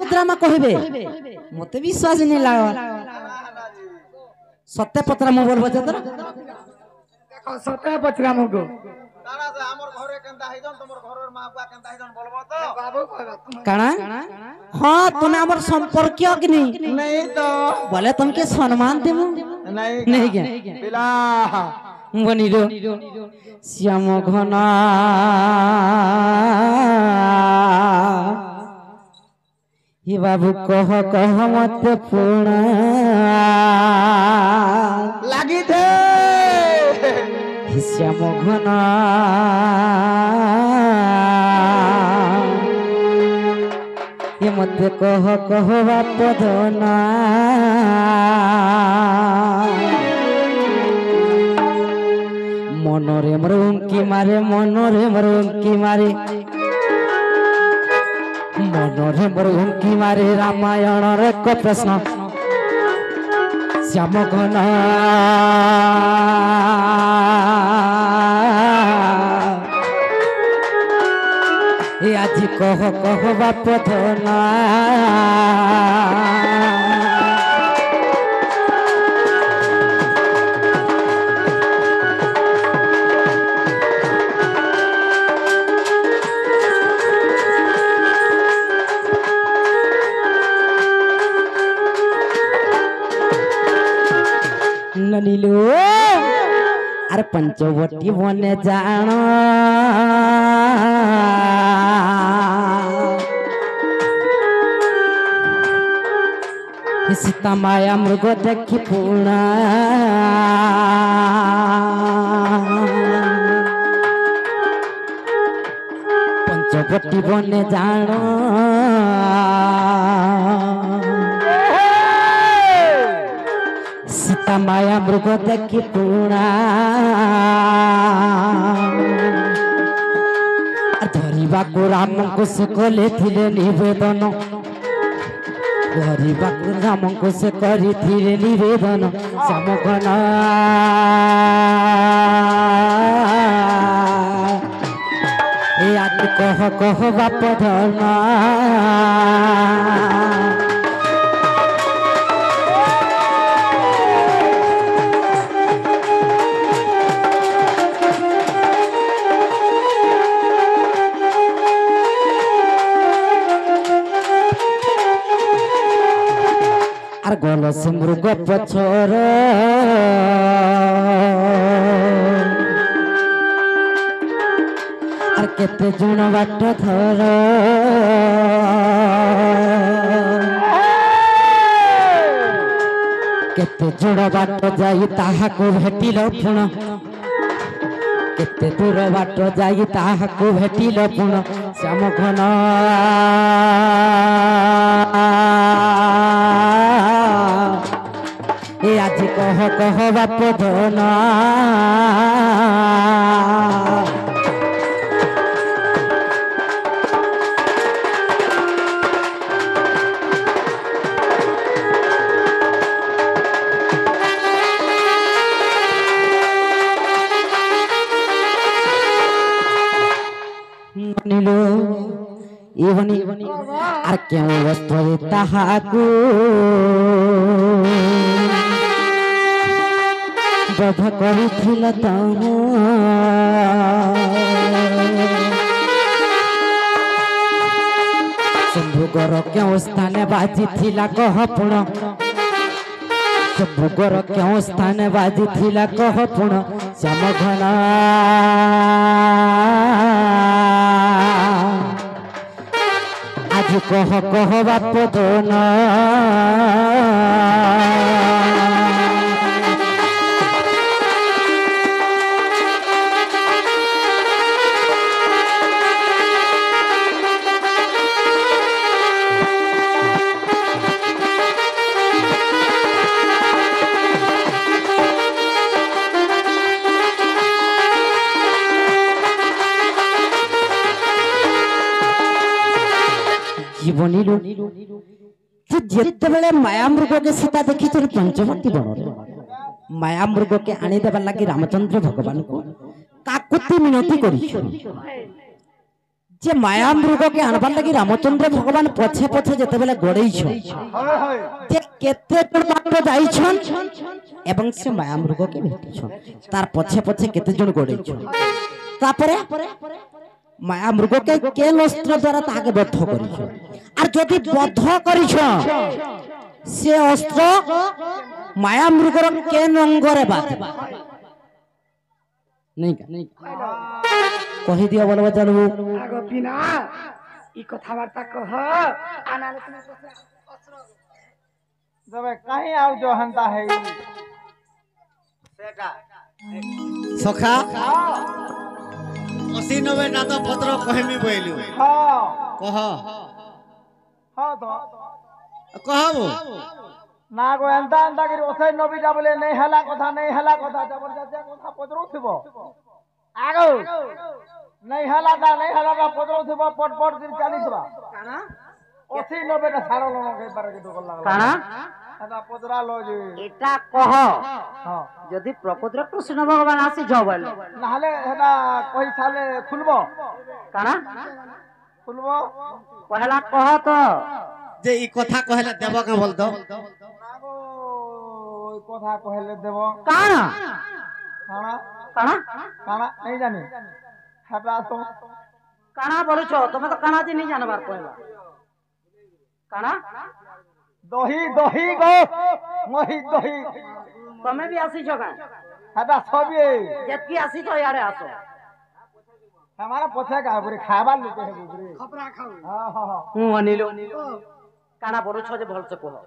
पत्रमा कहबे मते विश्वास नहीं लागो सत्य पत्रमा बोलबो जे तो देखो सत्य पत्रमा को दादा से हमर घरे केनता हैजन तमर घरर मां बुआ केनता हैजन बोलबो तो बाबू कहबो काना हां तुम हमर संपर्क कि नहीं नहीं तो बोले तुमके सम्मान देमु नहीं क्या बिला बनी रो श्याम घना हे बाबू कह मत पूर्ण लागी थे श्याम घना ये मत कह बाप धना मनोरे मरुंकी मारे मनोरे मरुंकी मारे मनोरे मरुंकी मारे रामायण रे को प्रश्न श्याम घना ए आज कह बाप धना ननीलो अरे पंचवटी बने जाना सीता माया मृग देखी पूर्णा पंचवटी बने जाना सीता माया मृग देखी पूर्णा धरिबा को राम को से कले थिले निवेदन धरिबा को राम को से करी थिले निवेदन श्याम घना ए आज कह बाप धना गल से मृग पछर आर केते जुण बाट धर केते जुण बाट जाई ताहाको भेटिल पुण केते दूर बाट जाई ताहाको भेटिल पुण श्याम घना ए आज कह बाप धना नीलो इवनी आर क्यों वस्तु ताहाकू बध करिथिल तम शंभुगर क्यों स्थान बाजी थिला कह पुण शंभुगर क्यों स्थान बाजी थिला कह पुण श्याम घना आज कह बाप धना जीवनी जिते बेले माया मृग के सीता देखी पंचवटी बन माया मृग के आनी देवा लगी रामचंद्र भगवान को काकुति मिनती करी যে মায়া মৃগ কে আনবার লাগি রামচন্দ্র ভগবান পছে পছে যেতেবেলে গড়েইছন যে কেতে জন মাত্র যাইছন এবং সে মায়া মৃগ কে ভেটিছন তার পছে পছে কেতে জন গড়েইছন তারপরে মায়া মৃগ কে কেন অস্ত্র দ্বারা তাকে বদ্ধ করিছ আর যদি বদ্ধ করিছ সে অস্ত্র মায়া মৃগর কেন অঙ্গরে বাঁধবা नहीं का कही दिया बोलबा चलू आगो बिना ई कथावार्ता कह आनाले तुम जब कहीं आओ जो हंता है सेका सखा 89 ना तो पत्र कहमी बोइलु हां कह हां तो कहबो ना गो एंता एंता करी ओसे नबीटा बोले नहीं हला कथा जबरदस्त कथा पदरो थिबो आगो नहीं हला का पदरो थिबो पट पट दिन चालीसबा काना ओसे नबीटा सारो लो के बारे के डोकल लागला काना एटा पदरा लो जे एटा कह हां यदि प्रकृत कृष्ण भगवान आसी जबल नाले एटा कहि साले खुलबो काना खुलबो पहला कह तो जे ई कथा कहले देब का बोल दो नागो ओई कथा कहले देबो काना काना काना काना नहीं जानी हटा तो काना बोलो छो तुम तो काना जी नहीं जानबार कहला काना दही दही गो मही दही तमे भी आसी छो का हटा सबे जतकी आसी छो यारे आसो हमारा पछे का पूरे खाबा लुके है पूरे खपरा खाओ हां हां हां हूं अनिलो काना बोलो छो जे भल से कह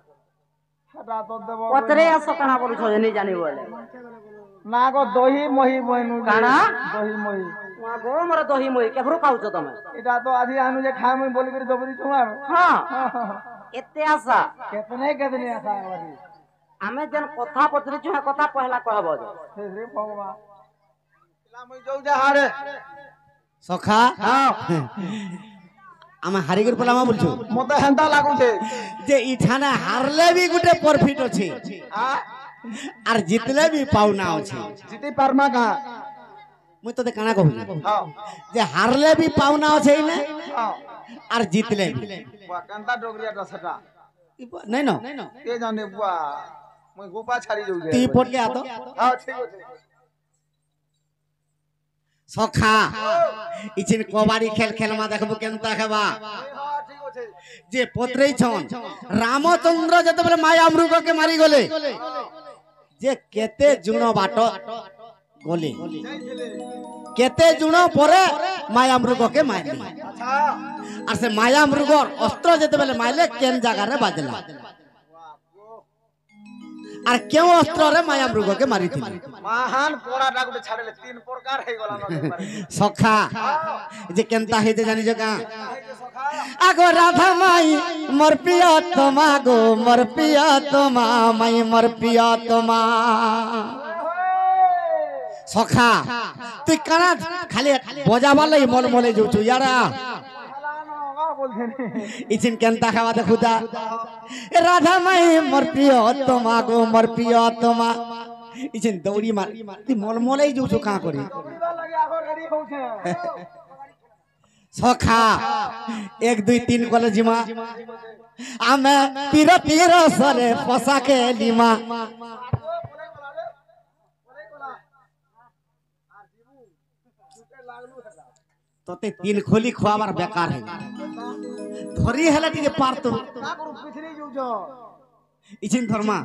हटा तो देबो पतरे आसो काना बोलो छो जे नहीं जानी बोले नागो दही मही बनु काना दही मही वहां गो मोर दही मोई केभरो खाउ छो तमे एटा तो आधी आनु जे खाय मई बोल कर दबरी छुमार हां एते आशा कितने आशा वाली आमे जन कथा पतरे छु कथा पहला कहबो जे हे रे भगवान ला मई जाऊ जा हारे सखा आम हारिगर पलामा बोलछु मते हेंता लागु छे जे इठाना हारले भी गुटे प्रॉफिट अछि आर जितले भी पाउना अछि जीती परमा का मुई तो काना कहू हां जे हारले भी पाउना अछि ने हां आर जितले भी बुआ कंता डोगरिया दसटा नहीं न के जाने बुआ मई गोपा छाड़ी जाऊ ती पट के आतो हां ठीक अछि सखा इचिन कबाड़ी खेल खेलमा देखबो केनता हेबा हां ठीक अछि जे पत्रै छन रामचंद्र जते बेले माया मृग के मारी गले जे केते जुण बाट गले केते जुण परे माया मृग के मारली अच्छा और से माया मृग अस्त्र जते बेले मारले केन जगह रे बाजला और क्यों अस्त्र रे माया मृग के मारी थी महान पोराटा गुटे छाड़ले तीन प्रकार हे गला न पारे सखा जे केनता हे जे जानि जका आगो राधा माई मोर प्रिय तमा गो मोर प्रिय तमा माई मोर प्रिय तमा सखा तू काना खाली बजाबा लई मोल मोले जोछु यारा इचिन केनता खावा दे खुदा ए राधा माई मोर प्रिय तमा गो मोर प्रिय तमा इचिन दौड़ी मार ती मोल मोले जोछु का करी सखा 1 2 3 कॉलेज मा आमे पीरो पीरो सरे फसा के लिमा तोते 3 खोली खुआबार बेकार है धरी हला टिके पार तो पिछली जू जो इचिन धर्मा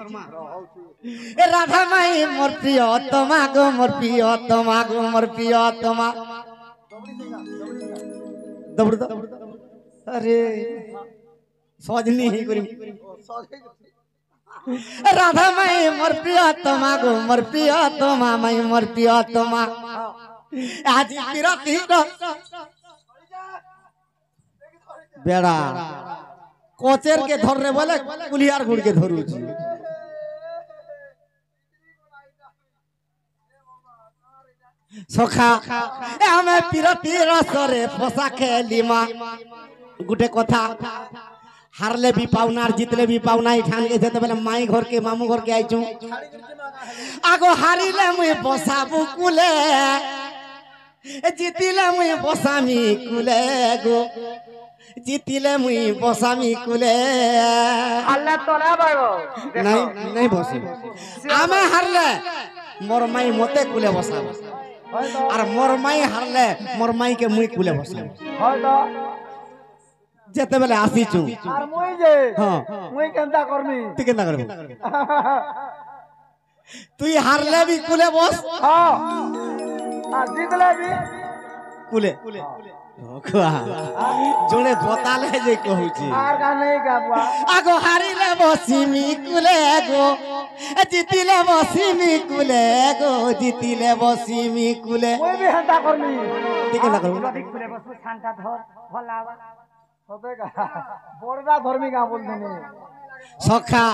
ए राधा माई मोर प्रिय तमा गो मोर प्रिय तमा गो मोर प्रिय तमा दबड़ दो अरे सजनी ही करी राधा माई मोर प्रिय तमा गो मोर प्रिय तमा माई मोर प्रिय तमा आज पीरा पीरा बेड़ा कोचेर के धर रे बोले कुलियार गुड़ के धरू छी सखा ए हमें पीरा पीरा सरे फसा खेलीमा गुटे कथा हारले भी पाउना और जितले भी पाउना इठान के जेते बेले माई घर के मामू घर के आइचू आगो हारिले मुई बसाबू कुले জিতিলে মুই বসামি কুলে গো জিতিলে মুই বসামি কুলে আল্লাহ তোরা বাড়ো নাই নাই বসে আমি হারলে মোর মাই মতে কুলে বসাব হয়তো আর মোর মাই হারলে মোর মাইকে মুই কুলে বসাব হয়তো যেতেবেলে আসিছু আর মুই যে হ্যাঁ মুই কেনতা করমি তুই কেন করবি তুই হারলে বি কুলে বস হ্যাঁ আর জিতলে বি কুলে জোরে বতালে যে কহুছি আর কা নেই গাবুয়া আগো হারিলে বসিমি কুলে গো জিতিলে বসিমি কুলে গো জিতিলে বসিমি কুলে মুই বি হেনতা করমি তুই কেন করবি ঠিক করে বসু শান্তা ধর ভোলা আবার হবে গা বড়রা ধর্মী গা বলছিনি সখা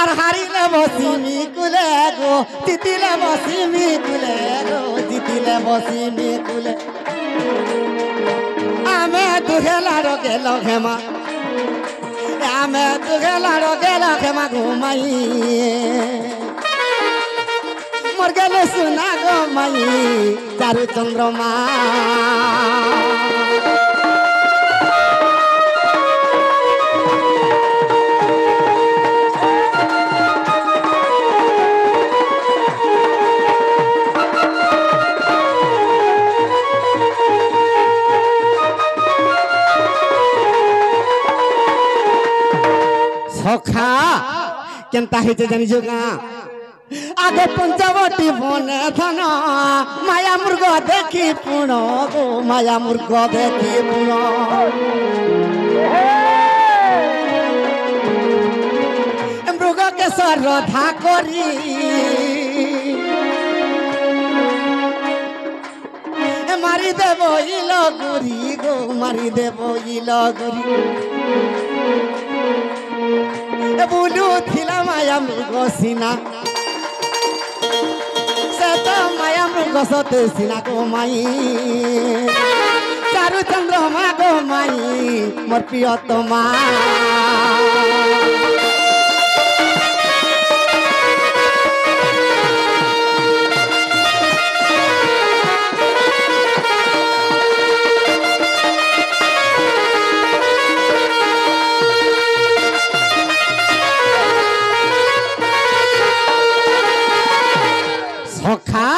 আর হারিলে বসিমি কুলে গো জিতিলে বসিমি কুলে গো জিতিলে বসিমি কুলে আমি দুহেলার গেল খেমা আমি দুহেলার গেল খেমা ঘুমাই মোর গেল সোনা গো মাই চারু চন্দ্রমা সখা কেনতা হয়েছে জানিছ গা আগে পঞ্চবটি বনে ধান মায়া মৃগ দেখি পুণ গো মায়া মৃগ দেখি পুণ মৃগকে শ্রদ্ধা করি মারি দেব ইল গুরি গো মারি দেব ইল গুরি বুলু থিলা মায়া মৃগ সিনা সে তো মায়া মৃগ সতে সিনা গো মাই চারু চন্দ্রমা গো মাই মোর প্রিয়তমা সখা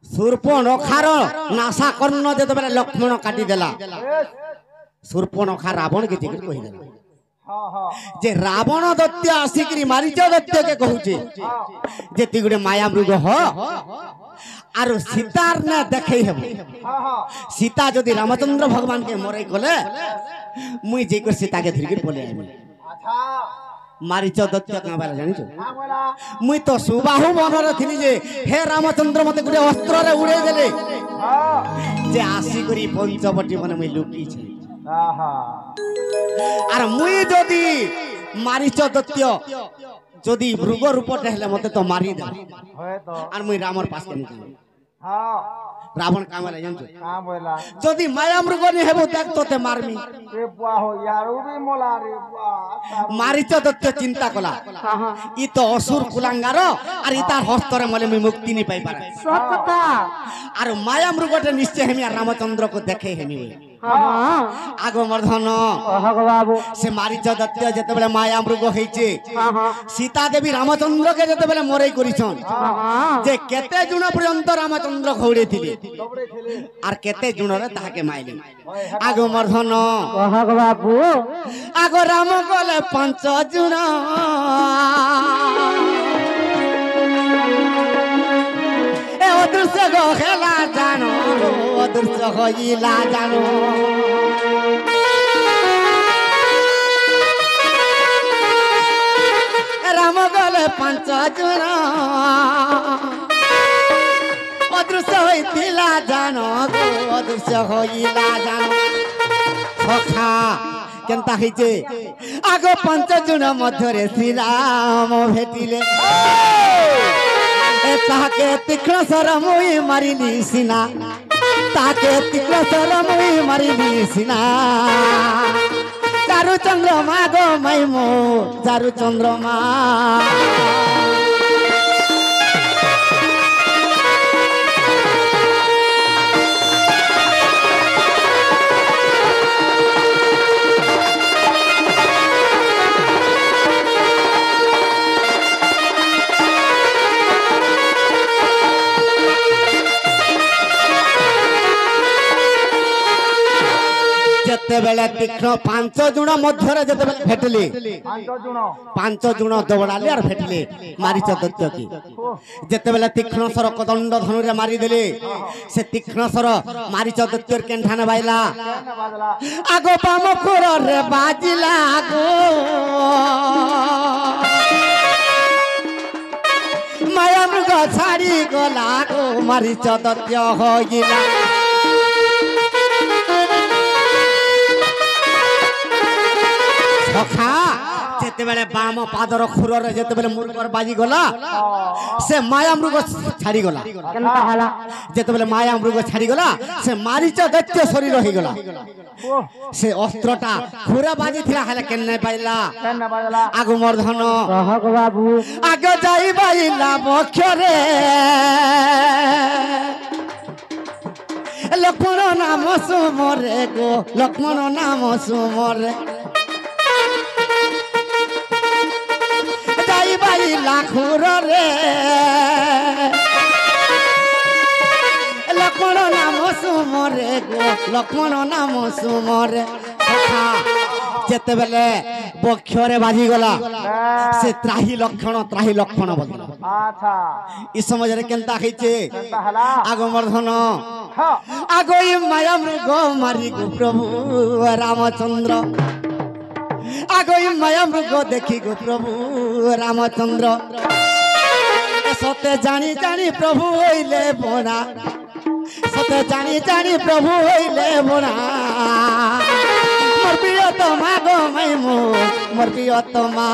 সূর্পনখার নাশা কর্ণ যেতবে লক্ষ্মণ কাটি দেলা সূর্পনখা রাবণ কে জিজ্ঞেস কহি দেলা হ্যাঁ হ্যাঁ যে রাবণ দত্ত আসিকি মারিচ দত্তকে কহুছে যে তুই গোটে মায়া মৃগ হ আর সীতার না দেখাই হব হ্যাঁ হ্যাঁ সীতা যদি রামচন্দ্র ভগবানকে মরাই কলে মুই যে করে সীতাকে ধরিকি বলে আইবি আচ্ছা মারিচ দত্ত কাঁবালা জানিছ হ্যাঁ বলা মুই তো সুবাহু মনরে থিলি যে হে রামচন্দ্র মতে গোটে অস্ত্রে উড়াই দেলে হ্যাঁ যে আসি করি পঞ্চবটি মানে মুই লুকিয়েছি আহা আর মুই যদি মারিচ দত্ত যদি মৃগ রূপতে হেলে মতে তো মারি দে হয়তো আর মুই রামর পাশ কেন হ্যাঁ রাবণ কামালে জানিছ হ্যাঁ বলা যদি মায়া মৃগ নি হেব দেখ তোতে মারমি রে বুয়া হো ইয়ারু বি মোলা রে বুয়া মারিচ দত্ত চিন্তা কলা ই তো অসুর কুলাঙ্গার আর ই তার হস্তরে মলে মুই মুক্তি নি পাই পারে সব কথা আর মায়া মৃগটা নিশ্চয় হেমি আর রামচন্দ্রকে দেখে হেমি আগমর্ধন বাবু সে মারিচ দত্ত যেতবেলে মায়া মৃগ হয়েছে সীতা দেবী রামচন্দ্রকে যেতবেলে মরাই করিছন যে কেতে জুণ পর্যন্ত রামচন্দ্র ঘৌড়ে ଥିଲେ আর কেতে জুণরে তাহাকে মাইলে আগমর্ধন বাবু আগ রাম গলে পঞ্চ জুণ এ অদৃশ্য গো খেলা জানো অদৃশ্য হইলা জানো রাম গলে পঞ্চ জুণ অদৃশ্য হইলা জানো গো অদৃশ্য হইলা জানো সখা কেনতা হইছে আগ পঞ্চ জুণ মধ্যরে শ্রীরাম ভেটিলে তাকে তীক্ষ্ণ স্বর মুই মারিলি সিনা তাকে তীক্ষ্ণ স্বর মুই মারিলি সিনা চারু চন্দ্রমা গো মাইমো চারু চন্দ্রমা ଯେତେବେଳେ ତୀକ୍ଷ୍ଣ 5 ଜଣ ମଧ୍ୟରେ ଯେତେବେଳେ ଭେଟିଲେ 5 ଜଣ ଦୌଡ଼ାଲେ আর ଭେଟିଲେ ମାରିଚ ଦୈତ୍ୟକି ଯେତେବେଳେ ତୀକ୍ଷ୍ଣ ସର କଦଣ୍ଡ ଧନୁରେ ମାରିଦେଲେ ସେ ତୀକ୍ଷ୍ଣ ସର ମାରିଚ ଦୈତ୍ୟର କେଣ୍ଠାନେ ବାଇଲା ଆଗ ବାମ ଖୋରରେ ବାଜିଲା ଗো মায়া মৃগ ছাড়ি গলা গো মারিচ দৈত্য হইলা সখা যেতেবেলে বাম পাদর খুররে যেতেবেলে মুরগর বাজি গলা সে মায়া মৃগ ছাড়ি গলা কেনতা হলা যেতেবেলে মায়া মৃগ ছাড়ি গলা সে মারিচ দৈত্য শরীর হই গলা সে অস্ত্রটা খুরা বাজি থিলা হেলে কেনে পাইলা আগু মর্ধন কহক বাবু আগে যাই বাইলা বক্ষরে লক্ষ্মণ নাম সুমরে গো লক্ষ্মণ নাম সুমরে যাই বাইলা খুরে লক্ষ্মণ নাম সুমরে গো লক্ষ্মণ নাম সুমরে যেতেবেলে বক্ষরে বাজি গলা সে ত্রাহি লক্ষণ বলল আচ্ছা ই সমাজরে কেনতা হইছে আগমর্ধন আগই মায়া মৃগ মারি গো প্রভু রামচন্দ্র আগই মায়া মৃগ দেখি গো প্রভু রামচন্দ্র সতে জানি জানি প্রভু হইলে বোনা সতে জানি জানি প্রভু হইলে বোনা মোর প্রিয়তমা গো মাইমু মোর প্রিয়তমা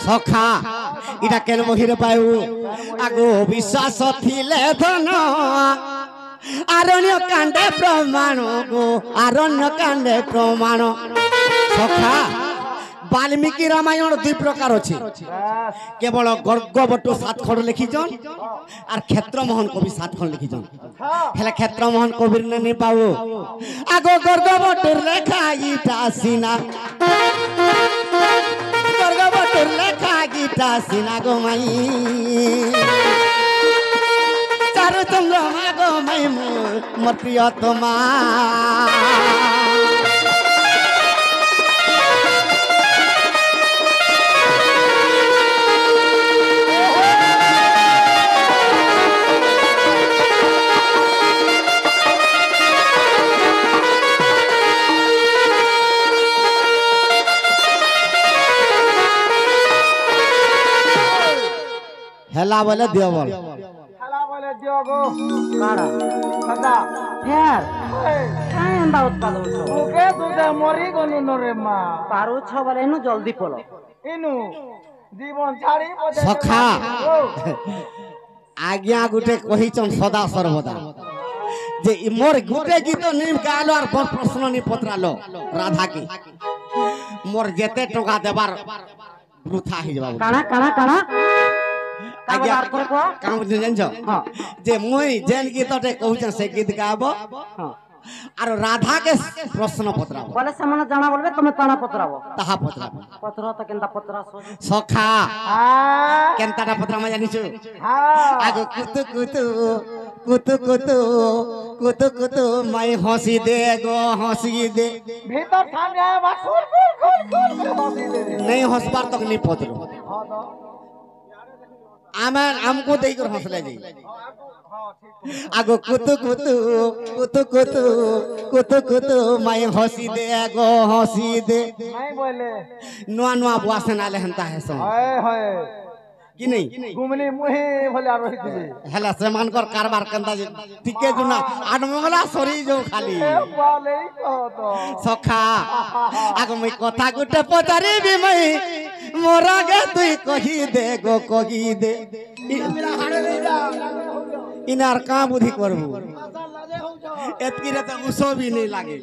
সখা এটা কেন মহিরে পাইব আগো বিশ্বাস থিলে ধন আরণ্য কাণ্ডে প্রমাণ গো আরণ্য কাণ্ডে প্রমাণ সখা বাল্মীকি রামায়ণ 2 প্রকার আছে কেবল গর্গবটু 7 খণ্ড লিখিছন আর ক্ষেত্রমোহন কবি 7 খণ্ড লিখিছন হেলে ক্ষেত্রমোহন কবির নে পাও আগো গর্গবটুর লেখা ইটা সিনা গর্গবটুর লেখা গীতা সিনা গো মাই চারু চন্দ্রমা গো মাই মোর প্রিয়তমা হেলা বলে দিও বল খেলা বলে দিও গো কাড়া দাদা ফের কাই এন্দা উৎপাদ হচ্ছ ওকে তুই মরি গনু নরে মা পারুছ বলে এনু জলদি পলো ইনু জীবন ছাড়ি পদে সখা আজ্ঞা গুটে কহিছন সদা সর্বদা যে মোর গুটে গীত নিম গালো আর বড় প্রশ্ন নি পত্রালো রাধাকে মোর যেতে টাকা দেবার বৃথা হই যাবা কানা কানা কানা আজ্ঞা কাম জানছ যে মুই যেন গীতটে কহুছ সে গীত গাব আর রাধাকে প্রশ্ন পত্রাব বলে সেমানে জানা বলবে তুমি তানা পত্রাবো তাহা পত্রাব পত্র তো কেনতা পত্রা সখা হ্যাঁ কেনতাটা পত্রামা জানিছু হ্যাঁ আগো কুতু কুতু কুতু কুতু কুতু কুতু মাই হসি দে গো হসি দে ভিতর ঠান্ডা বা খুল খুল খুল খুল করে হসি দে नहीं हंसबार तक नहीं पत्र आमें हमको देख कर हंसले जी आगो कुतु कुतु कुतु कुतु कुतु कुतु माई हंसी दे आगो हंसी दे नहीं बोले नुआ नुआ बुआसे नाले हंता है सो हाय हाय कि नहीं गुमली मुहे भले आ रही थी हेला से मान कर कारबार कंदा जे टिके जुना आडमंगला सरी जो खाली वाले को तो सखा आगो मैं कथा गुटे पचारी भी मैं मोरा गे तुई कही दे गो कही दे इनार का बुद्धि करबू एतकी रे तो उसो भी नहीं लागे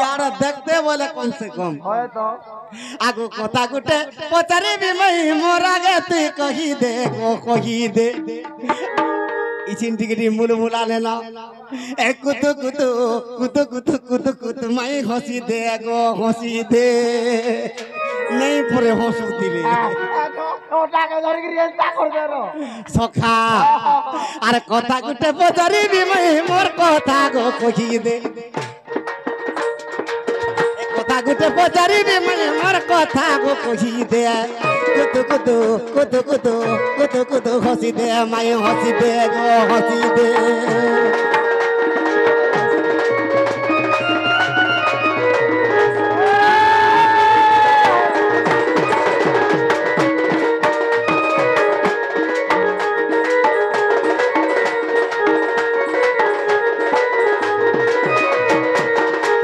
यार देखते बोले कम से कम है तो आगो कथा गुटे पचारी भी मैं मोरा गे तुई कही दे गो कही दे ইচিন টিকিটি মুলমুলা নেনা এ কুতু কুতু কুতু কুতু কুতু কুতু মাই হসি দে গো হসি দে নেই পরে হসু দিলে ওটাকে ধরে গিয়ে তা করবে রো সখা আর কথা গুটে পচারিবি মাই মোর কথা গো কহি দে কথা গুটে পচারিবি মাই মোর কথা গো কহি দে কুতু কুতু কুতু কুতু কুতু কুতু হসি দে মাই হসি দে গো হসি দে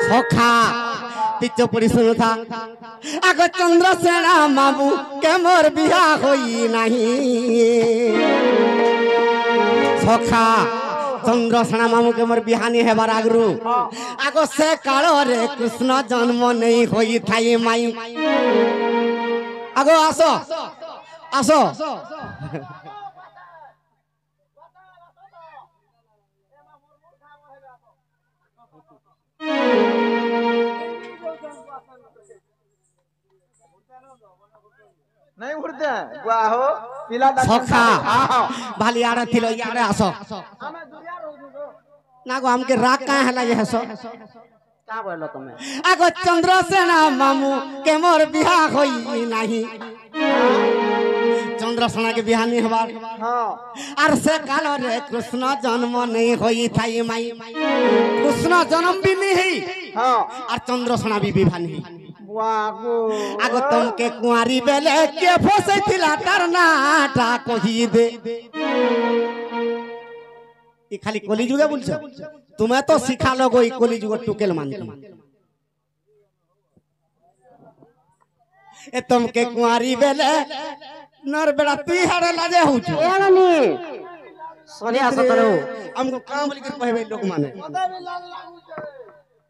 সখা তিচ্ছ পড়ি শুনুথা আগ চন্দ্রসেনা মামু কে মোর বিয়া হই নাহি সখা চন্দ্রসেনা মামু কে মোর বিহানি হেবার আগরু আগ সে কাଳରେ কৃষ্ণ জন্ম নেই হই থাই মাই আগ আসো আসো नहीं उड़ते बुआ हो पिला সখা ভালি আড়ে থিল ইয়ারে আসো हमें दुनिया रोज না গো আমকে রাগ কাঁ হেলা যে হেসো কা বললো তুমি আগ চন্দ্রসেনা মামু কে মোর বিয়া হই নাহি চন্দ্রসেনা কে বিহানি হবার हां আর সে কাଳରେ কৃষ্ণ জন্ম নেই হই থাই মাই কৃষ্ণ জন্ম বি নেই हां আর চন্দ্রসেনা বি বিভানি बुआ को আগ তোমকে কুয়ারি বেলে কে ফসাইছিলা তার নাটা কহি দে ই খালি কলিযুগে বলছো তুমি তো শিখালো গো ই কলিযুগের টুকেল মানতে এ তোমকে কুয়ারি বেলে নর বেড়া তুই হারে লাজে হউছ এলানি সোনি আসো তো আমকো কাম বলি করে কইবে লোক মানে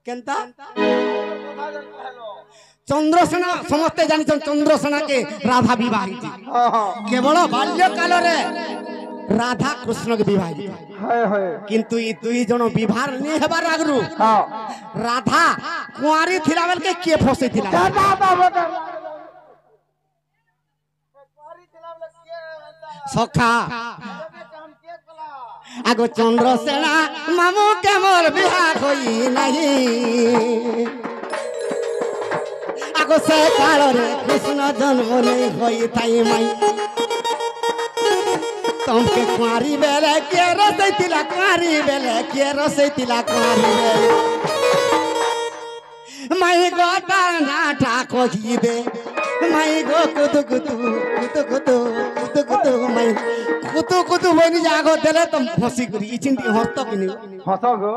কেনতা চন্দ্রসেনা সমস্তে জানিছেন চন্দ্রসেনাকে রাধা বিবাহিত हां हां কেবল বাল্যকালরে রাধা কৃষ্ণকে বিবাহিত हाय हाय কিন্তু এই দুই জন বিবাহ নি হেবার আগরু हां রাধা কুয়ারি থিলা বেলকে কে ফসে থিলা সখা আগ চন্দ্রসেনা মামু কেমন বিহা হই নাহি আগ সে কাଳରେ কৃষ্ণ জন্ম নেই হই থাই মাই তোমকে কুয়ারি বেলে কে রসেইতিলা কুয়ারি বেলে কে রসেইতিলা কুয়ারি বেলে মাই গো তার নাটা কহি দে মাই গো কুতু কুতু কুতু কুতু কুতু কুতু মাই কুতু কুতু বনি জাগো দেলে তো হসি করি ইচিন্তি হস্ত কিনি हंसो गो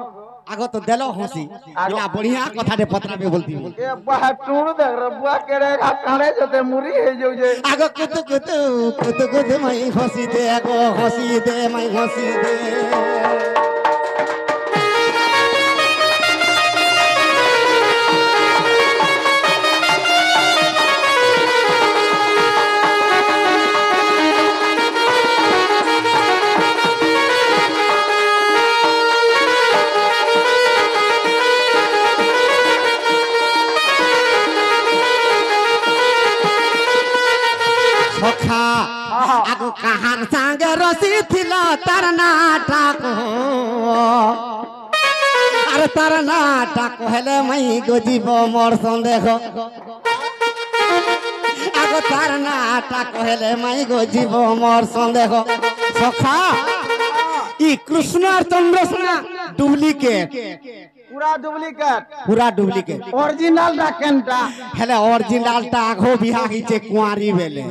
আগো তো দেলো হসি ইলা বড়িয়া কথাটে পত্রাবে বলতি ए बुआ टूड़ देख रे बुआ केड़े काड़े जते मुरी हे जो जे আগো কুতু কুতু কুতু কুতু মাই হসি দে আগো হসি দে মাই হসি দে সখা আগো কাহার সঙ্গে রসি থিল তার নাটক আর তার নাটক হেলে মাই গজিব মোর সন্দেহ আগো তার নাটক হেলে মাই গজিব মোর সন্দেহ সখা ই কৃষ্ণ আর চন্দ্রসেনা ডুপ্লিকেট पूरा डुप्लीकेट পুরা ডুপ্লিকেট ओरिजिनल डाकेंटा হেলে অরিজিনালটা আগো বিহা হইছে কুয়ারি বেলে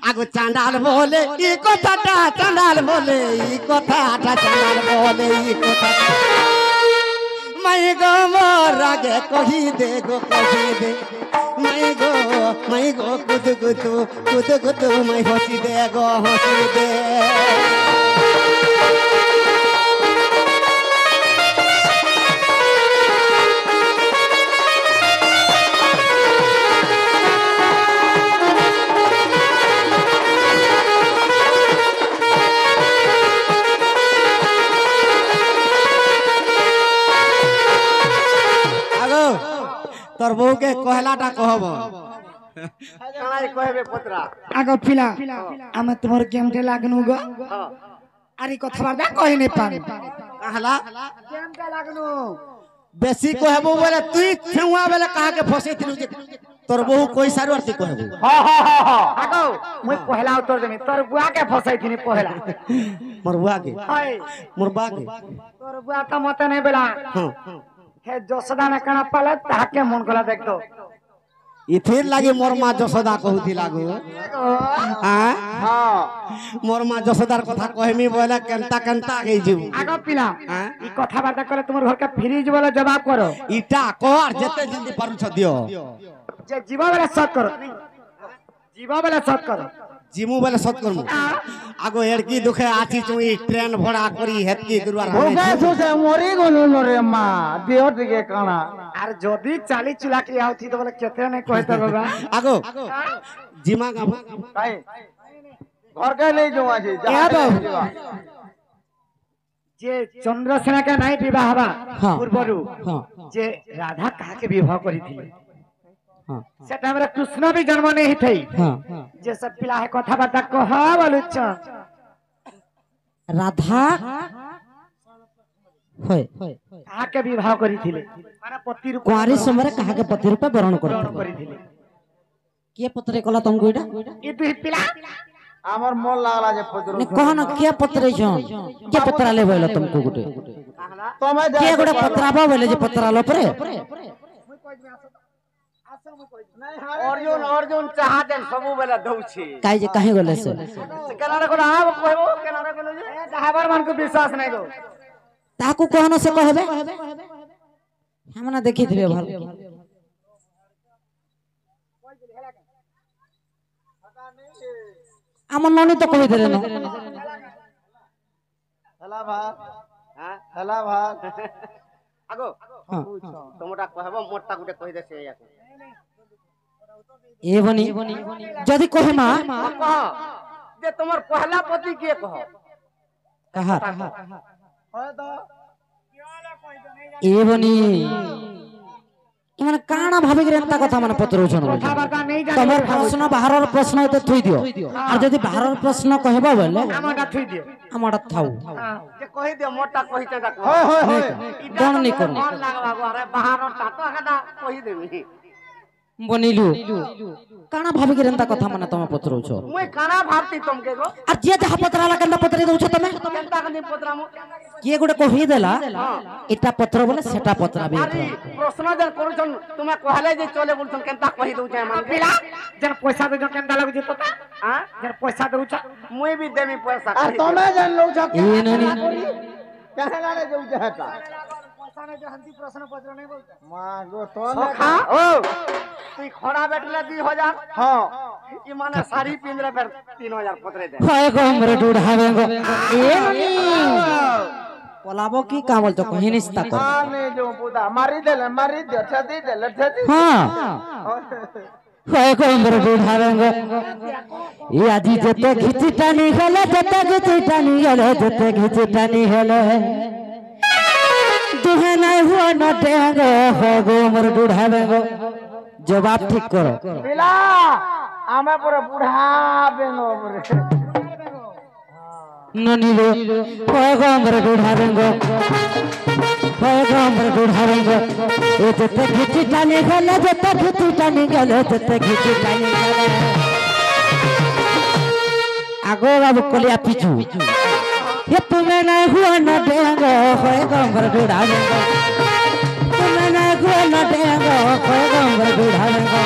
আগো চাঁদাল বলে ই কথাটা চাঁদাল বলে ই কথাটা চাঁদাল বলে ই কথাটা মাই গো মোর আগে কহি দে গো কহি দে মাই গো কুতু কুতু কুতু কুতু মাই হসি দে গো হসি দে তোর বউকে কহলাটা কহব কানাই কইবে পত্রা আগো পিলা আমি তোমার কেমতে লাগনু গো আরে কথাবার্তা কই নাই পান कहला কেমতে লাগনু बेसी कहबो बोले तुई छुआ बेले कहा के फसे थिलु जे तोर बहु कोई सारू आरती कहबो আগো মই পহলা উত্তর দেমি তোর বুয়া কে ফসাই থিনি পহলা मोर बुआ के হাই मोर बा के তোর বুয়া তো মতে নাই বেলা हां হে যশোদা না কানা পালে তাকে মন কলা দেখতো इथिर लागे मोर मां जसोदा कहूथि लागो हां हां मोर मां जसोदार कथा कहमी बोले केनता केनता गई जीव আগো পিলা हां ই কথাবার্তা করে তোমার ঘরকে ফ্রিজ বলে জবাব করো इटा कर जेते जल्दी पारु छ दियो যে জীবা বেলা সৎ করো জীবা বেলা সৎ করো जिमु बेले सत करमु आगो एड़की दुखे आछि चुई ट्रेन भड़ा करी हेतकी दुरवार ভোগে সুসে মরি গলু নরে মা দেহ টিকে কানা আর যদি চালি চুলাকি আউথি তো বলে কেতে নাই কইতে বাবা आगो जिमा का কাই ঘর কে নেই যাও আছে क्या बाबू? যে চন্দ্রসেনাকে নাই বিবাহ হবা হ্যাঁ। পূর্বরু हां যে রাধা কাকে বিবাহ করিଥିଲେ हां সেটা আমরা কৃষ্ণ भी জন্ম नहीं थई हां যে সব পিলা है কথাবার্তা কহ বলুছ রাধা হয় কাকে বিবাহ করিଥିଲେ মানে পতি রূপ কুঁৱাৰী সমୟରେ কাহাকে পতি ৰূপে বৰণ কৰে করিଥିଲେ কিয়ে পত্রে কলা তমকু এটা ই দুই পিলা আমার মন লাগলা যে পত্র নে কহন কিয়ে পত্রে ছন যে পত্রালে বইল তমকু গুটে তুমি কিয়ে গোটে পত্রাবা বইলে যে পত্রালো পরে অর্জুন অর্জুন চাহা দেন সবু বেলা দউছি কাই যে কাহে গলে সে কেনারে কোন আব কইবো কেনারে কোন যে ড্রাইভার মান को विश्वास नहीं गो তাহাকু কহন সে কহবে আমরা দেখিথিবে ভাল আমার ননি তো কই দেলে ন হেলা ভাত হ্যাঁ হেলা ভাত आगो हां तोमटा कहबो मोटा गुटे कहि देसे याको ए बनी যদি কহে মা कह जे तोमर पहला पति के कह কাহা হয় তো এ বনি মানে কানা ভাবে রেন্তা কথা মানে পত্রউছন কথাবার্তা নেই জানি তোমার প্রশ্ন বাহারর প্রশ্ন হইতে থুই দিও আর যদি বাহারর প্রশ্ন কহবা বলে আমাটা থুই দিও আমাটা থাও जे कहि दे मोटा कहि ते कह হয় হয় হয় কোন নি কোন मन लागबा गो अरे बाहर टाटा कदा कहि देबी বনিলু কানা ভাবে রেন্তা কথা মানে তোমার পত্রউছ मुई काना भारती तुमके गो আর যে যাহা পত্রালা কেন পত্রে দউছ তুমি केनता कनी पोतरामु কিয়ে গোটে কহি দেলা এটা পত্র বলে সেটা পত্রাবে अरे प्रश्न जन करूछन तुमे कहले जे चले बोलछन केनता कहि दउ छै मन पिला जन पैसा दे केंदा लागु जे तोता हां जन पैसा दउछ मुई भी देमी पैसा আর তুমি জান লউ छ এ ননি কেনারে যাও যাটা पैसा ने जो हंती प्रश्न पत्र नहीं बोलता মা গো তো खा ओ तुई खड़ा बैठले 2000 হ্যাঁ ई माने साड़ी पिंजरे फिर 3000 पत्रे दे হয় গো हमरे ডুড়াবে গো এ ননি পলাবো কি কা বলছো কহি নিস্তা কর আনে যাও পুদা মারি দে ঠেদি দে হ্যাঁ হয় গো हमरे ডুড়াবে গো এ আজি যেতে ঘিচি টানি গেলে যেতে ঘিচি টানি গেলে যেতে ঘিচি টানি গেলে দুহে নাই হুয়া না দেগো হয় গো हमरे ডুড়াবে গো জবাব ঠিক করো পিলা আমি পুরো বুড়া বেঙ্গো পুরো ননিলো হয় গো हमरे ডুড়াবে গো হয় গো हमरे ডুড়াবে গো এ যেতে ঘিচি টানি গেলে যেতে ঘিচি টানি গেলে যেতে ঘিচি টানি গেলে আগো বাবু কলিয়া পিছু ये तुम्हें नहीं हुआ न देंगो होएगा हमरे डुड़ावे गो तुम्हें नहीं हुआ न देंगो होएगा हमरे डुड़ावे गो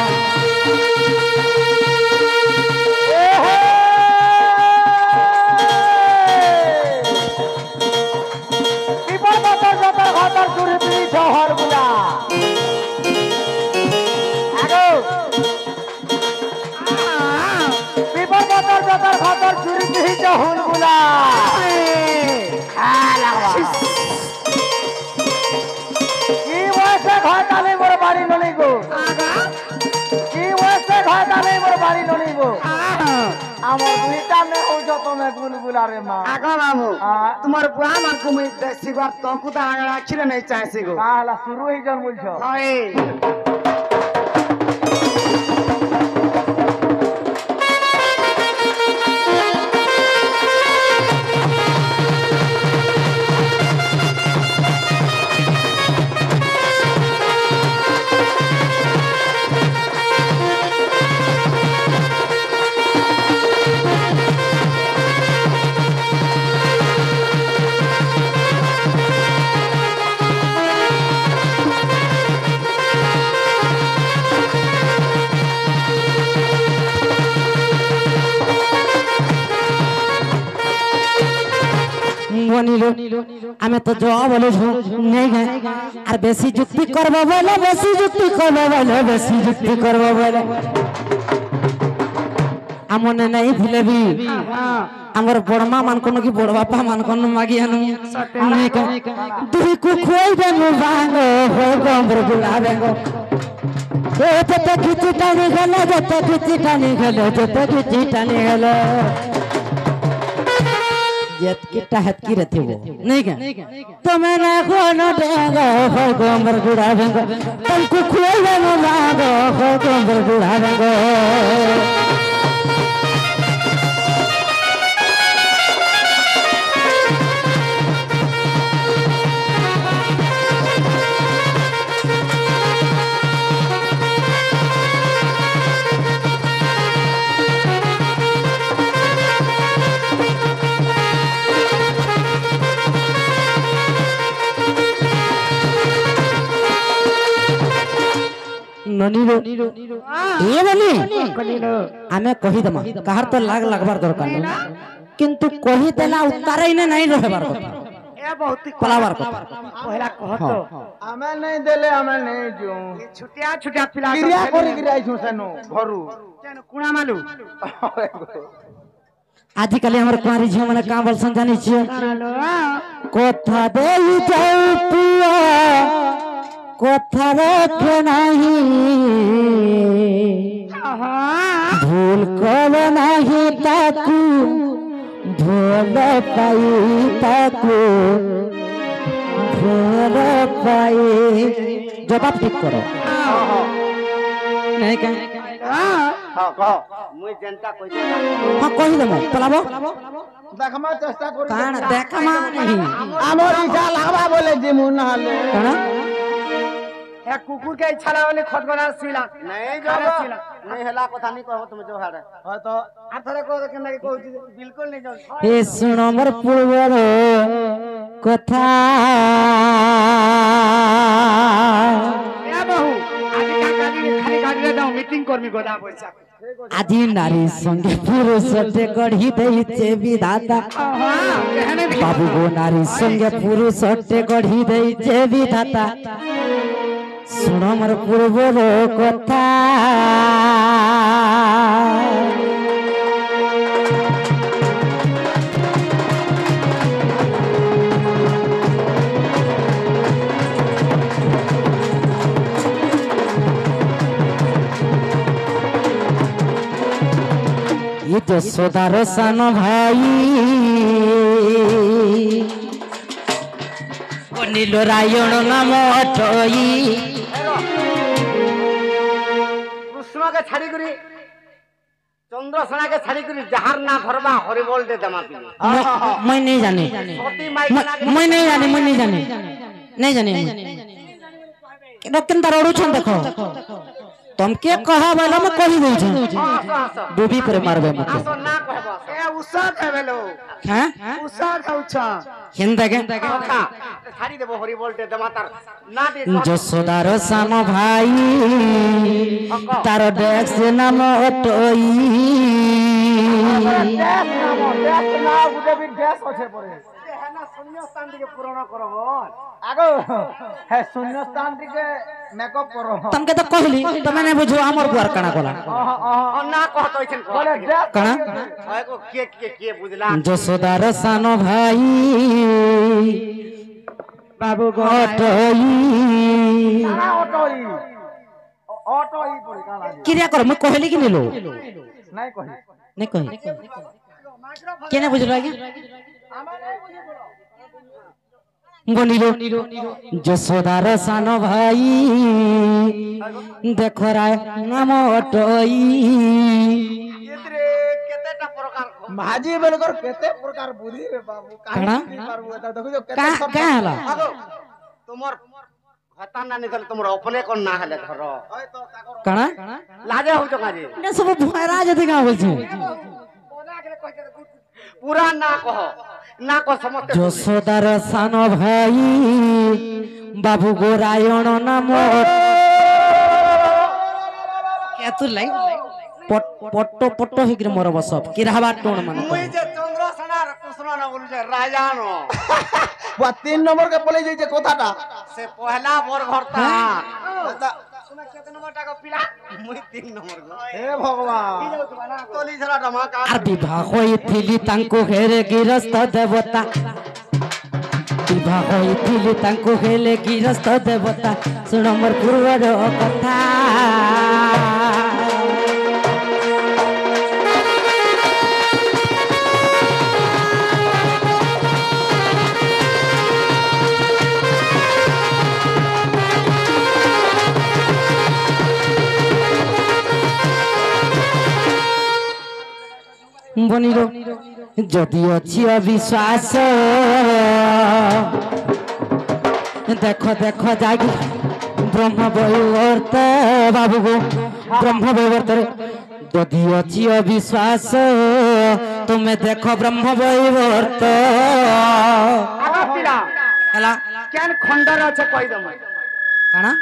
বিপদ বতর যত ঘটর চুরি শহর গুলা আগো বিপদ বতর যত ঘটর চুরি শহর গুলা কি বয়সে ঘটালে মোর বাড়ি ননি গো কি বয়সে ঘটালে মোর বাড়ি ননি গো আমার দুইটা মে হউছ তুমি গুলগুলা রে মা আগো বাবু হ্যাঁ। তোমার বুয়া মান को मैं देसी बात तो कुदा आगड़ा खिले नहीं चाहे गो কালা শুরু হই জন বলছো হয় আমি তো জবাব বলেছো নেই আর বেশি যুক্তি করবো বলে বেশি যুক্তি করবো বলে বেশি যুক্তি করবো বলে আমনে নাই দিলে বি আমার বড়মা মানকন কি বড় বাপা মানকন মাগি আনু দুই কু খুই দেনু বাঙ্গ হো গম্বর গুলা বেঙ্গ যত কিছু টানি গেল যত কিছু টানি গেল যত কিছু টানি গেল যেতকিটা হেতকি রেথিব नहीं क्या तो मैंने कोनो देंगो हो गोबर गुड़ा देंगो तुमको खोल देंगो मांगो हो गोबर गुड़ा देंगो ननीरो ये बनी आमे कहि दमा कहर तो लाग लगबार दरकार नहीं किंतु कहि देला उतारै ने नहीं रहबार কথা ए बहुत पलावार কথা पहला कहत आमे नहीं देले आमे नहीं जो छुटिया छुटिया पिला क्रिया करी गिराई छु सेनो घरु केन कुणा मालू आजिकाली हमर कुंवारी झियो माने का बोलसन जानि छियो कोथा देई जाऊ पिया कोथा रखे नहीं भूल कर नहीं ताकू भूल पाई ताकू भूल पाई जवाब ठीक करो नहीं क्या हां कह मुई जनता कहि दे हां कहि देमो पलाबो देखमा चेष्टा करी कान देखमा नहीं हमर इच्छा लागबा बोले जे मुन हाले कना ए कुकुर के इच्छा वाले खटगरा सिला नहीं जो नहीं हला कथा नहीं कहबो तुम जो हारे हां तो आथरे को के नहीं कहू बिल्कुल नहीं जो ए सुनो मोर पूर्वर कथा ए बहू आज का खाली गाड़ी रे जाऊ मीटिंग करमी गोदा पैसा आदि नारी संगे पुरुष ते गढ़ी देइचे विधाता बाबू गो नारी संगे पुरुष ते गढ़ी देइचे विधाता सुनो मोर पूर्वर कथा ये तो सोदार सन भाई नीलो रायण नाम अटई कृष्ण के छाड़ी करी चंद्रसेना के छाड़ी करी जहार ना घरबा हरिबोल दे दमा पी मैं नहीं जाने छोटी माई मैं नहीं जाने मैं नहीं जाने नहीं जाने डॉक्टर तारोड़ू छन देखो तुमके कहा वाला मैं कहि दे छ डूबी पर मारबे मत आसो ना कहबो ए उसा देबेलो हैं उसा खाउछा हिंद के छाड़ी देबो हरिबोल दे दमा तार ना दे जसोदार साम भाई तार डेक्स नाम अटई देश ना गुटे भी देश होछे परे है ना शून्य स्थान के पूर्ण करबो आगो है शून्य स्थान के मेकअप करो तुमके तो कहली तुम ने बुझो हमर बुआर कणा कोला ना कहतो छन बोले कणा आगो के बुझला जसोदार सान भाई बाबू अटई ऑटो ही पड़ी काला क्रिया कर मैं कहली कि लो नहीं कही नहीं कही केने बुझलो आगे বনিল যশোদার সান ভাই দেখো রায় নাম অটই কেতেটা প্রকার মাঝি বেলকর কেতে প্রকার বুদ্ধি রে বাবু কাଣା? পারবো এটা দেখো যে কেতে কা- কা হেলা? আগো তোমার হতা না নিকল তোমার অপনে কোন না হলে ধর হয়তো কাকর কাଣା লাজে হউছ কাজে এটা সব ভয়রা যদি গাঁ বলছে পুরা না কহ না কহ সমস্ত যশোদার সান ভাই বাবু গোরায়ণ নাম কেতুর লাই পট্ট পট্ট হিগ্রে মর বস কিরাবা টোন মানে মুই যে চন্দ্রসেনার কৃষ্ণ না বলু যে রাজানো বা 3 নম্বর কে বলে যাইছে কথাটা সে পহলা বর ঘরতা তুমি কত নম্বর টাকা পিলা মুই 3 নম্বর গো হে ভগবান তলি ছড়া ধমাকা আর বিবাহ হইଥିଲି তাঙ্কু হেরে গিরস্ত দেবতা বিবাহ হইଥିଲି তাঙ্কু হেলে গিরস্ত দেবতা শুণ মোর পূর্বর কথা বনিল যদি অছি অবিশ্বাস দেখো দেখো যাগি ব্রহ্ম বৈবর্ত বাবু গো ব্রহ্ম বৈবর্তরে যদি অছি অবিশ্বাস তুমি দেখো ব্রহ্ম বৈবর্ত আগা পিলা হেলা কেন খণ্ডর আছে কই দম কাଣା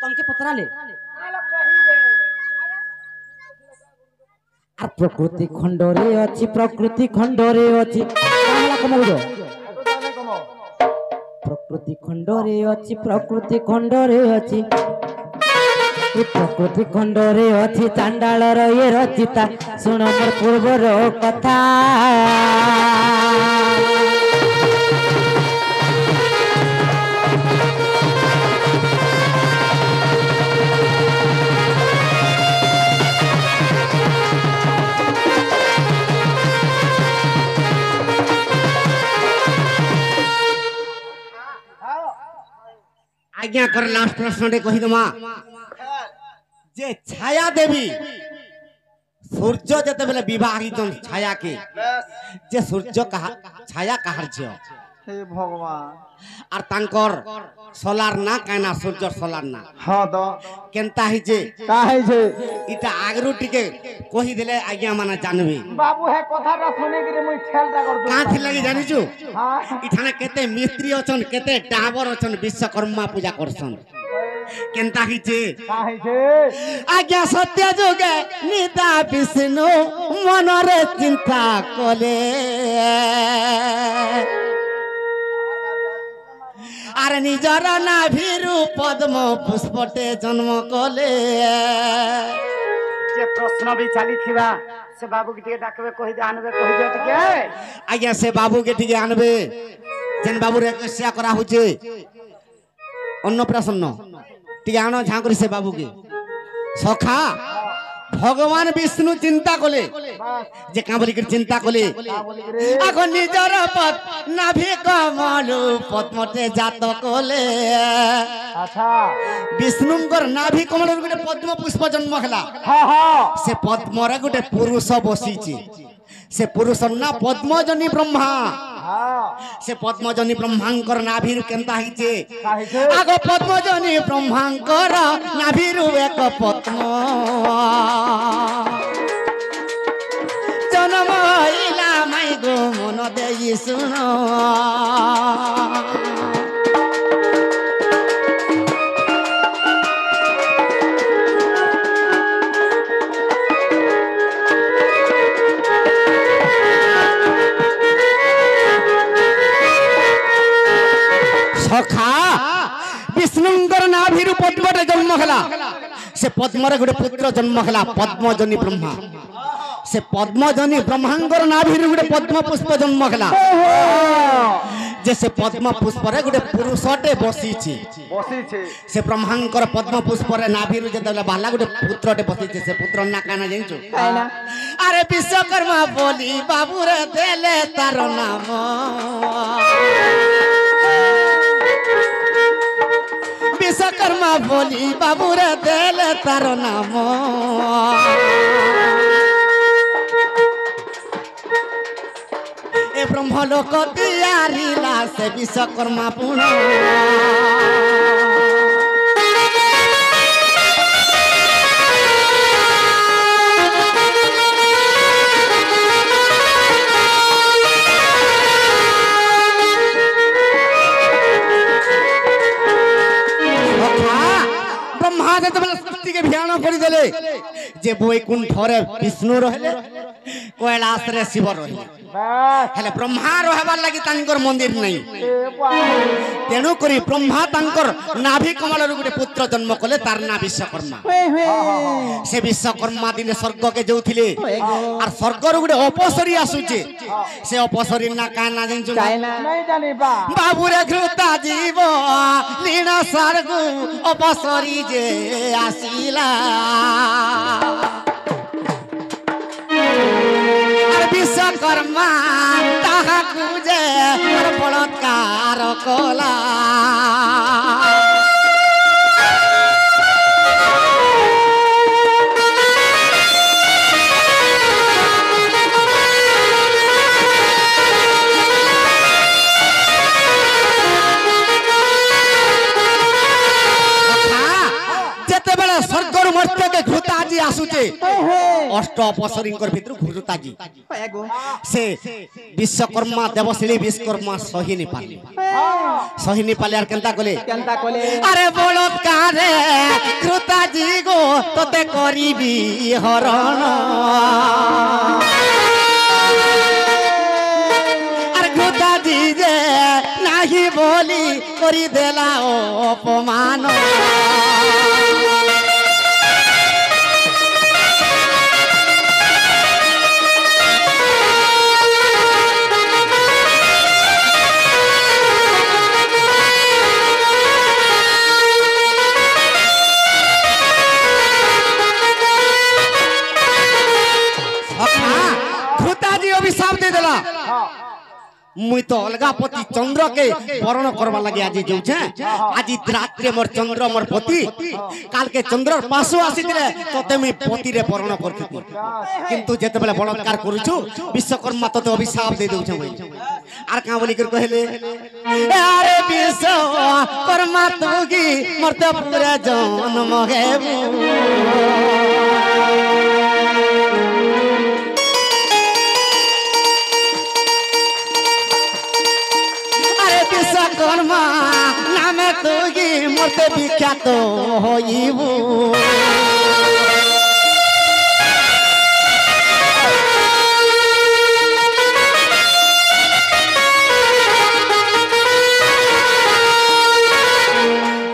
তমকে পতরালে আর প্রকৃতি খণ্ডরে ଅଛି প্রকৃতি খণ্ডরে ଅଛି কামলা কমৌর প্রকৃতি খণ্ডরে ଅଛି প্রকৃতি খণ্ডরে ଅଛି ଏ ପ୍ରକୃତି ଖଣ୍ଡରେ ଅଛି ଚାଣ୍ଡାଳର ଏ ରଚିତା ଶୁଣ ମୋର ପୂର୍ବର କଥା आज्ञा कर लास्ट प्रश्न कही दमा जे छाया देवी सूर्य जते बेले विवाह छाया के जे सूर्य कहा छाया कहार झियो हे भगवान आर तांकर सोलार ना काना सूर्य सोलार ना हां तो केनता हि जे का है जे इटा आगरु टिके कहि दिले आज्ञा माने जानबी बाबू है कथाटा सुने के मुई छेलटा कर दू का थि लगी जानि छु हां इठाने केते मिस्त्री अछन केते डाबर अछन विश्वकर्मा पूजा करछन केनता हि जे का है जे आज्ञा सत्य जोगे निदा विष्णु मनरे चिंता कले आरे निजर नाभिरु पद्म पुष्पटे जन्म कले जे प्रश्न भी चली थिबा से बाबू के डाकबे कहि दे आनबे कहि दे टिके आज्ञा से बाबू के टिके आनबे जेन बाबू रे कष्या करा होचे अन्नप्राशन टिके आनो झांकरी से बाबू के सखा भगवान विष्णु चिंता कले जे का बोली कर चिंता कले आगो निजर पद नाभि कमलु पद्मते जात कले अच्छा विष्णुंकर नाभि कमल गुटे पद्म पुष्प जन्म हला हां हां से पद्म रे गुटे पुरुष बसीची से पुरुष ना पद्मजनी ब्रह्मा हां से पद्मजनी ब्रह्मांकर नाभिरु केनता हिचे का है जे आगो पद्मजनी ब्रह्मांकर नाभिरु एक पद्म जन्म हइला माई गो मन देई सुन सखा विष्णुंकर नाभिरु पद्मटे जन्म हला से पद्मरे गोटे पुत्र जन्म हला पद्मजनी ब्रह्मा से पद्मजनी ब्रह्मांकर नाभिरु गोटे पद्म पुष्प जन्म हला जैसे पद्म पुष्परे गोटे पुरुषटे बसीछि बसी छे से ब्रह्मांकर पद्म पुष्परे नाभिरु जेतेबेले बाला गोटे पुत्रटे बसीछि से पुत्र ना काना जानिछु अरे विश्वकर्मा बोली बाबू रे देले तार नाम ବୋଲି ବାବୁରେ ଦେଲେ ତାର ନାମ। ଏ ବ୍ରହ୍ମ ଲୋକ ତିଆରିଲା ସେ ବିଶ୍ୱକର୍ମା ପୁଣ। ब्रह्मा जेतेबेले सृष्टि के भियान करि देले जे वैकुंठरे विष्णु रहले कैलाश रे शिव रहले हेले ब्रह्मा रहबार लागि तांकर मंदिर नहीं तेणु करी ब्रह्मा तांकर नाभि कमल रे गुटे पुत्र जन्म कले तार ना विश्वकर्मा। से विश्वकर्मा दिन स्वर्ग के जाउथिले और स्वर्ग रे गुटे अपसरी आसुचे से अपसरी ना का ना जंजु नहीं जानी बा बाबू रे घृता जीव लीन स्वर्ग अपसरी जे आसिला। विश्वकर्मा ताहा पूजे बलात्कार कला। जेतेबेले स्वर्गर मर्त्य के घृताजी आसुचे अष्ट अपसरींकर भितर घृताजी से विश्वकर्मा देवशिली विश्वकर्मा सही पाले आर केनता कले अरे बलात्कार घृताजी गो तते करिबी हरण। अरे घृताजी जे नाही बोली करि देला अपमान। घृताजी अभिशाप दे देला मुई तो अलगा पति चंद्र के वर्ण करवा लगे आज जाऊछे आज रात्रि मोर चंद्र मोर पति काल के चंद्र पासो आसीतिले तते मुई पति रे वर्ण करथि किंतु जेते बेले बलात्कार करूछु विश्वकर्मा तते अभिशाप दे देउछे मुई आर का बोली कर कहले अरे विश्वकर्मा तुगी मरते पूरा जन्म हेबू। विश्वकर्मा नामे तुगी मरते विख्यात होइबू।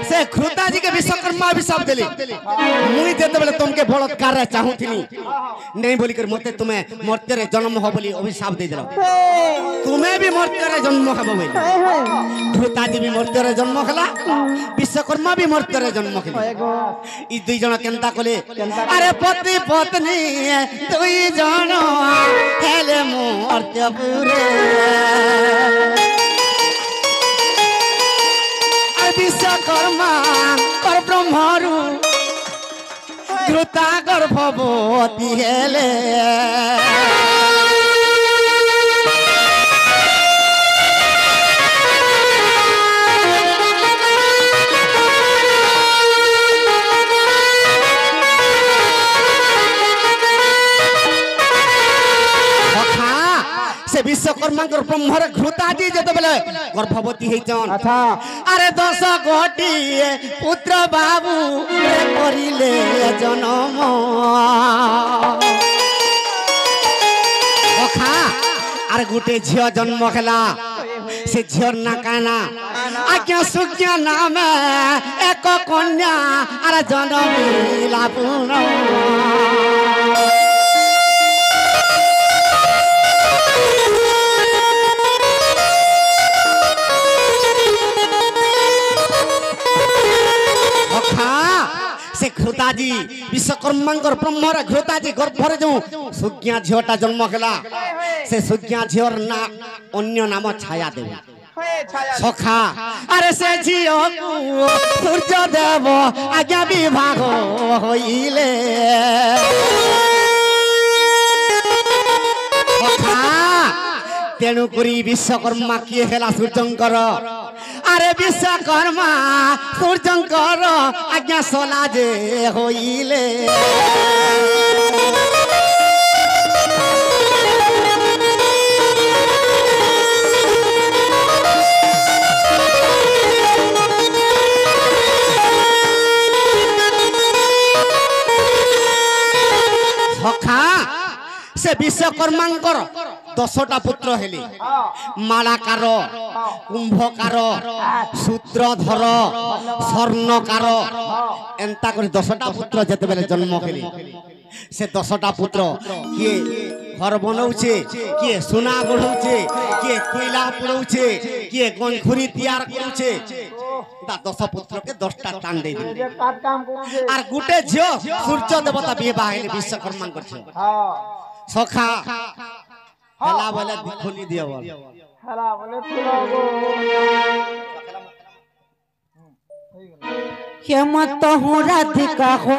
से घृताजी के विश्वकर्मा अभिशाप देली मुई जेते बेले तुमके बलात्कार रे चाहूथिनी नहीं बोली कर मते तुम्हें मर्त्य रे जन्म हो बोली अभिशाप दे देला तुम्हें भी मर्त्य रे जन्म हबो बोली। घृताजी भी मर्त्य रे जन्म खला विश्वकर्मा भी मर्त्य रे जन्म खला। ई दुई जण केनता कले अरे पति पत्नी दुई जण हेले मर्त्य पुरे। विश्वकर्मा पर ब्रह्मरु घृता गर्भवती हेले। से विश्वकर्मा ब्रह्मर घृताजी जेते बेले गर्भवती हेचन अरे 10 कोटी पुत्र बाबू करिले जन्म। ओखा आर गुटे झियो जन्म हला से झियर ना काना आज्ञा सुज्ञा नाम एक कन्या आर जन्म लापुन। से घृताजी विश्वकर्मा ब्रह्मर घृताजी गर्भर जो सुज्ञा झीटा जन्म हला से सुज्ञा झीर ना अन्य नाम छाया देवी सखा আরে সে ঝিও সূর্য দেব আজ্ঞা বিভাগ হইলে তেণু করি বিশ্বকর্মা কিয়ে হেলা সূর্যঙ্কর আরে বিশ্বকর্মা সূর্যঙ্কর আজ্ঞা সলা যে হইলে সখা সে বিশ্বকর্মাঙ্কর 10টা পুত্র হেলি মালাকার কুম্ভকার সূত্রধর স্বর্ণকার এন্তা করে 10টা পুত্র যেতেবেলে জন্ম হেলি সে 10টা পুত্র কিয়ে ঘর বনাউছে কিয়ে সোনা গড়াউছে কিয়ে কয়লা পুড়াউছে কিয়ে গঞ্জখুরি তৈয়ার করছে তা 10 পুত্রকে 10টা টান দেই দিল আর গুটে ঝিও সূর্য দেবতা বিবাহ হেলি বিশ্বকর্মা করছে সখা হেলা বলে খুলি দিও বল হেলা বলে খুলাবো হেমন্ত হো রাধিকা